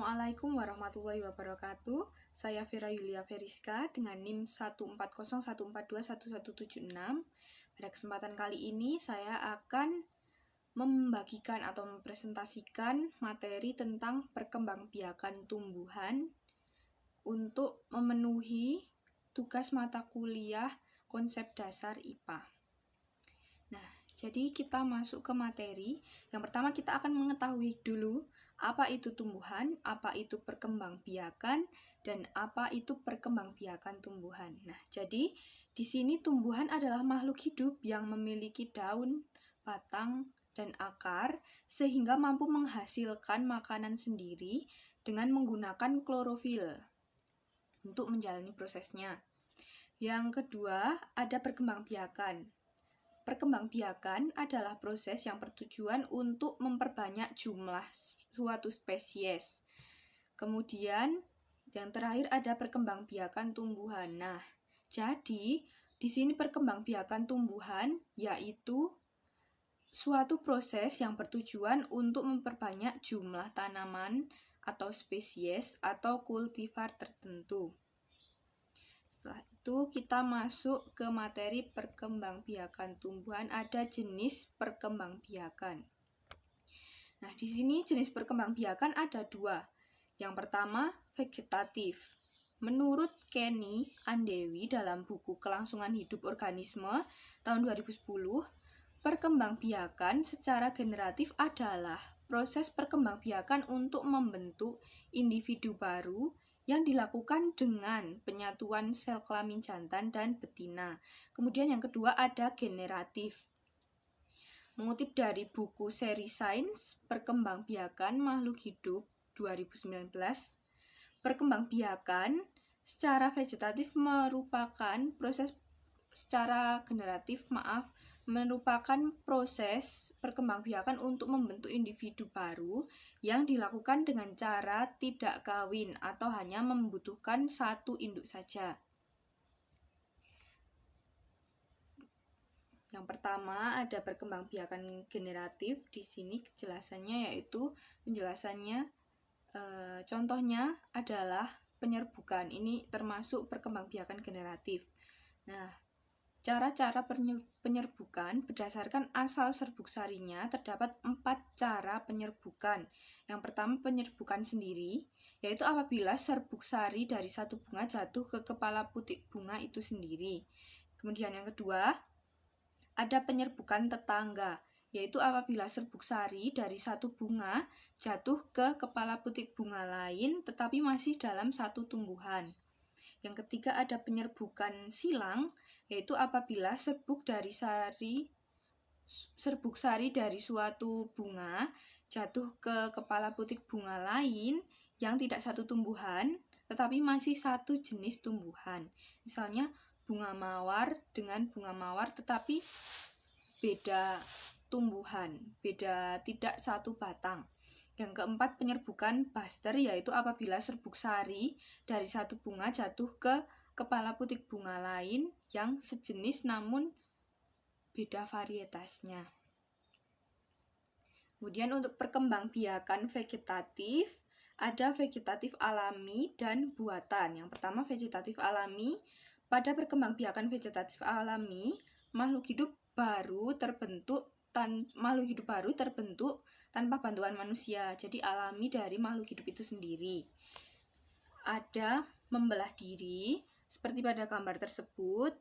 Assalamualaikum warahmatullahi wabarakatuh. Saya Vera Yulia Veriska dengan NIM 14014211176. Pada kesempatan kali ini saya akan membagikan atau mempresentasikan materi tentang perkembangbiakan tumbuhan untuk memenuhi tugas mata kuliah konsep dasar IPA. Nah, jadi kita masuk ke materi. Yang pertama kita akan mengetahui dulu apa itu tumbuhan, apa itu perkembangbiakan, dan apa itu perkembangbiakan tumbuhan. Nah, jadi di sini tumbuhan adalah makhluk hidup yang memiliki daun, batang, dan akar sehingga mampu menghasilkan makanan sendiri dengan menggunakan klorofil untuk menjalani prosesnya. Yang kedua, ada perkembangbiakan. Perkembangbiakan adalah proses yang bertujuan untuk memperbanyak jumlah suatu spesies. Kemudian yang terakhir ada perkembangbiakan tumbuhan. Nah, jadi di sini perkembangbiakan tumbuhan yaitu suatu proses yang bertujuan untuk memperbanyak jumlah tanaman atau spesies atau kultivar tertentu. Setelah itu kita masuk ke materi perkembangbiakan tumbuhan. Ada jenis perkembangbiakan. Nah, di sini jenis perkembangbiakan ada dua. Yang pertama, vegetatif. Menurut Kenny Andewi dalam buku Kelangsungan Hidup Organisme tahun 2010, perkembangbiakan secara generatif adalah proses perkembangbiakan untuk membentuk individu baru yang dilakukan dengan penyatuan sel kelamin jantan dan betina. Kemudian yang kedua ada generatif. Mengutip dari buku seri Sains Perkembangbiakan Makhluk Hidup 2019, perkembangbiakan secara vegetatif merupakan proses perkembangbiakan untuk membentuk individu baru yang dilakukan dengan cara tidak kawin atau hanya membutuhkan satu induk saja. Yang pertama ada perkembangbiakan generatif. Di sini penjelasannya contohnya adalah penyerbukan. Ini termasuk perkembangbiakan generatif. Nah, cara-cara penyerbukan berdasarkan asal serbuk sarinya terdapat 4 cara penyerbukan. Yang pertama penyerbukan sendiri, yaitu apabila serbuk sari dari satu bunga jatuh ke kepala putik bunga itu sendiri. Kemudian yang kedua, ada penyerbukan tetangga, yaitu apabila serbuk sari dari satu bunga jatuh ke kepala putik bunga lain tetapi masih dalam satu tumbuhan. Yang ketiga ada penyerbukan silang, yaitu apabila serbuk sari dari suatu bunga jatuh ke kepala putik bunga lain yang tidak satu tumbuhan tetapi masih satu jenis tumbuhan. Misalnya bunga mawar dengan bunga mawar tetapi beda tumbuhan, beda tidak satu batang. Yang keempat penyerbukan buster, yaitu apabila serbuk sari dari satu bunga jatuh ke kepala putik bunga lain yang sejenis namun beda varietasnya. Kemudian untuk perkembangbiakan vegetatif, ada vegetatif alami dan buatan. Yang pertama vegetatif alami. Pada perkembangbiakan vegetatif alami, makhluk hidup baru terbentuk tanpa bantuan manusia. Jadi alami dari makhluk hidup itu sendiri. Ada membelah diri seperti pada gambar tersebut.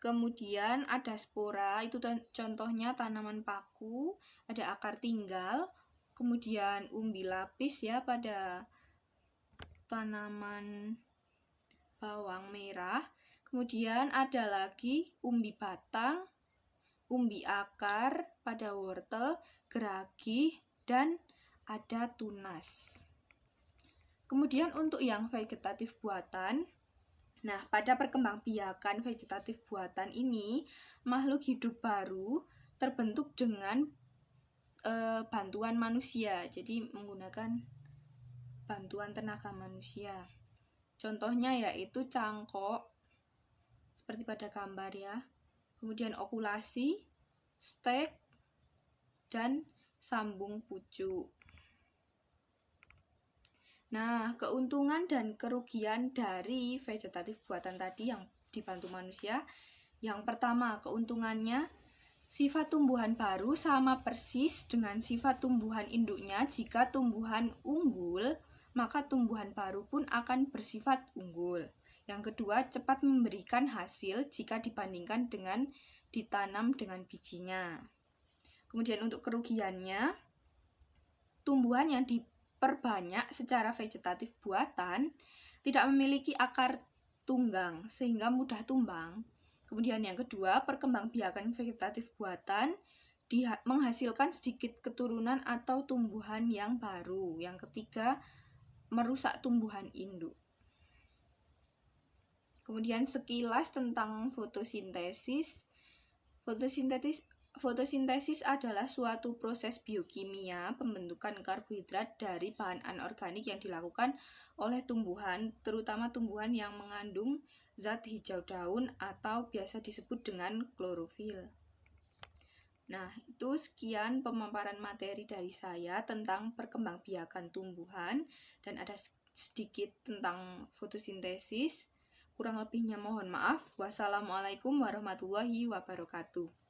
Kemudian ada spora, itu contohnya tanaman paku, ada akar tinggal, kemudian umbi lapis ya pada tanaman bawang merah. Kemudian ada lagi umbi batang, umbi akar pada wortel, geragih, dan ada tunas. Kemudian untuk yang vegetatif buatan, nah pada perkembangbiakan vegetatif buatan ini, makhluk hidup baru terbentuk dengan bantuan manusia, jadi menggunakan bantuan tenaga manusia. Contohnya yaitu cangkok, seperti pada gambar ya. Kemudian okulasi, stek, dan sambung pucuk. Nah, keuntungan dan kerugian dari vegetatif buatan tadi yang dibantu manusia. Yang pertama, keuntungannya, sifat tumbuhan baru sama persis dengan sifat tumbuhan induknya. Jika tumbuhan unggul, maka tumbuhan baru pun akan bersifat unggul. Yang kedua, cepat memberikan hasil jika dibandingkan dengan ditanam dengan bijinya. Kemudian untuk kerugiannya, tumbuhan yang diperbanyak secara vegetatif buatan tidak memiliki akar tunggang sehingga mudah tumbang. Kemudian yang kedua, perkembangbiakan vegetatif buatan menghasilkan sedikit keturunan atau tumbuhan yang baru. Yang ketiga, merusak tumbuhan induk. Kemudian sekilas tentang fotosintesis. Fotosintesis adalah suatu proses biokimia pembentukan karbohidrat dari bahan anorganik yang dilakukan oleh tumbuhan, terutama tumbuhan yang mengandung zat hijau daun atau biasa disebut dengan klorofil. Nah, itu sekian pemaparan materi dari saya tentang perkembangbiakan tumbuhan dan ada sedikit tentang fotosintesis. Kurang lebihnya mohon maaf. Wassalamualaikum warahmatullahi wabarakatuh.